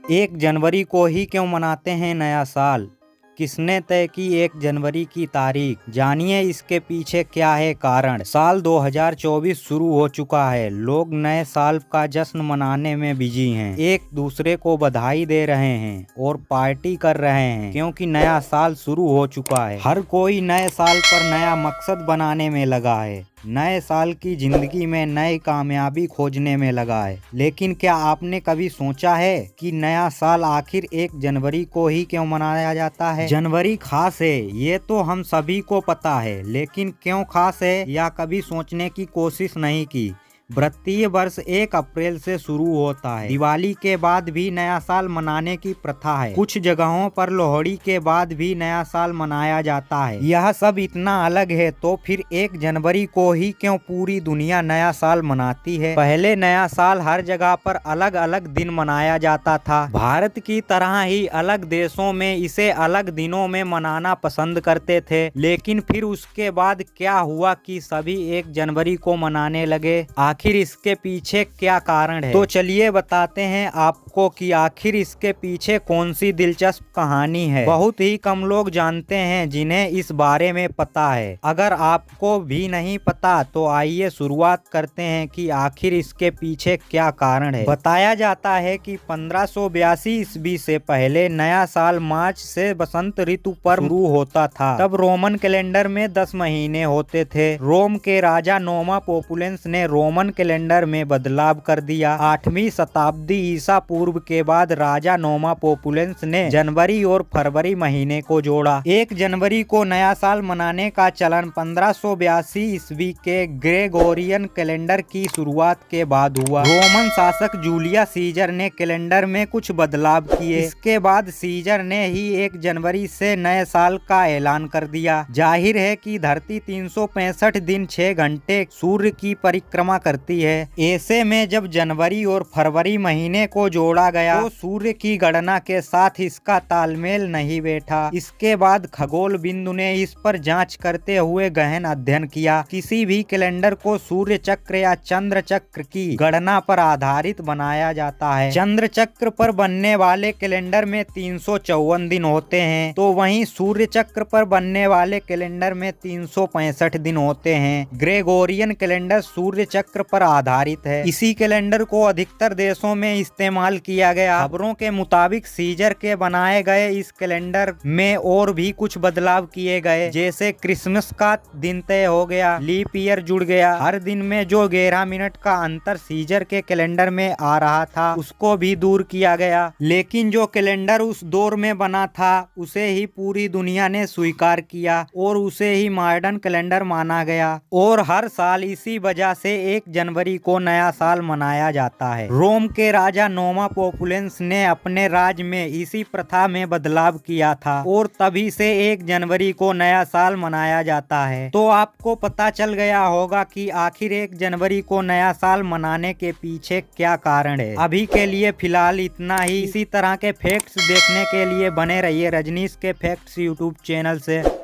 1 जनवरी को ही क्यों मनाते हैं नया साल? किसने तय की 1 जनवरी की तारीख? जानिए इसके पीछे क्या है कारण। साल 2024 शुरू हो चुका है। लोग नए साल का जश्न मनाने में बिजी हैं। एक दूसरे को बधाई दे रहे हैं और पार्टी कर रहे हैं क्योंकि नया साल शुरू हो चुका है। हर कोई नए साल पर नया मकसद बनाने में लगा है। नए साल की जिंदगी में नई कामयाबी खोजने में लगा है। लेकिन क्या आपने कभी सोचा है कि नया साल आखिर 1 जनवरी को ही क्यों मनाया जाता है? जनवरी खास है ये तो हम सभी को पता है, लेकिन क्यों खास है या कभी सोचने की कोशिश नहीं की। भारतीय वर्ष 1 अप्रैल से शुरू होता है। दिवाली के बाद भी नया साल मनाने की प्रथा है। कुछ जगहों पर लोहड़ी के बाद भी नया साल मनाया जाता है। यह सब इतना अलग है तो फिर 1 जनवरी को ही क्यों पूरी दुनिया नया साल मनाती है? पहले नया साल हर जगह पर अलग अलग दिन मनाया जाता था। भारत की तरह ही अलग देशों में इसे अलग दिनों में मनाना पसंद करते थे, लेकिन फिर उसके बाद क्या हुआ कि सभी 1 जनवरी को मनाने लगे। आखिर इसके पीछे क्या कारण है? तो चलिए बताते हैं आपको कि आखिर इसके पीछे कौन सी दिलचस्प कहानी है। बहुत ही कम लोग जानते हैं जिन्हें इस बारे में पता है। अगर आपको भी नहीं पता तो आइए शुरुआत करते हैं कि आखिर इसके पीछे क्या कारण है। बताया जाता है कि 1582 ईस्वी से पहले नया साल मार्च से बसंत ऋतु पर शुरू होता था। तब रोमन कैलेंडर में 10 महीने होते थे। रोम के राजा नोमा पोपुलेंस ने रोमन कैलेंडर में बदलाव कर दिया। 8वीं शताब्दी ईसा पूर्व के बाद राजा नोमा पोपुलेंस ने जनवरी और फरवरी महीने को जोड़ा। 1 जनवरी को नया साल मनाने का चलन 1582 ईस्वी के ग्रेगोरियन कैलेंडर की शुरुआत के बाद हुआ। रोमन शासक जूलियस सीजर ने कैलेंडर में कुछ बदलाव किए। इसके बाद सीजर ने ही 1 जनवरी से नए साल का ऐलान कर दिया। जाहिर है कि धरती 365 दिन 6 घंटे सूर्य की परिक्रमा करती है। ऐसे में जब जनवरी और फरवरी महीने को जोड़ा गया तो सूर्य की गणना के साथ इसका तालमेल नहीं बैठा। इसके बाद खगोल बिंदु ने इस पर जांच करते हुए गहन अध्ययन किया। किसी भी कैलेंडर को सूर्य चक्र या चंद्र चक्र की गणना पर आधारित बनाया जाता है। चंद्र चक्र पर बनने वाले कैलेंडर में 354 दिन होते हैं, तो वहीं सूर्य चक्र पर बनने वाले कैलेंडर में 365 दिन होते हैं। ग्रेगोरियन कैलेंडर सूर्य चक्र पर आधारित है। इसी कैलेंडर को अधिकतर देशों में इस्तेमाल किया गया। खबरों के मुताबिक सीजर के बनाए गए इस कैलेंडर में और भी कुछ बदलाव किए गए, जैसे क्रिसमस का दिन तय हो गया, लीप ईयर जुड़ गया। हर दिन में जो 11 मिनट का अंतर सीजर के कैलेंडर में आ रहा था उसको भी दूर किया गया। लेकिन जो कैलेंडर उस दौर में बना था उसे ही पूरी दुनिया ने स्वीकार किया और उसे ही मॉडर्न कैलेंडर माना गया। और हर साल इसी वजह से 1 जनवरी को नया साल मनाया जाता है। रोम के राजा नोमा पोपुलेंस ने अपने राज्य में इसी प्रथा में बदलाव किया था और तभी से 1 जनवरी को नया साल मनाया जाता है। तो आपको पता चल गया होगा कि आखिर 1 जनवरी को नया साल मनाने के पीछे क्या कारण है। अभी के लिए फिलहाल इतना ही। इसी तरह के फैक्ट्स देखने के लिए बने रहिए रजनीश के फैक्ट्स यूट्यूब चैनल से।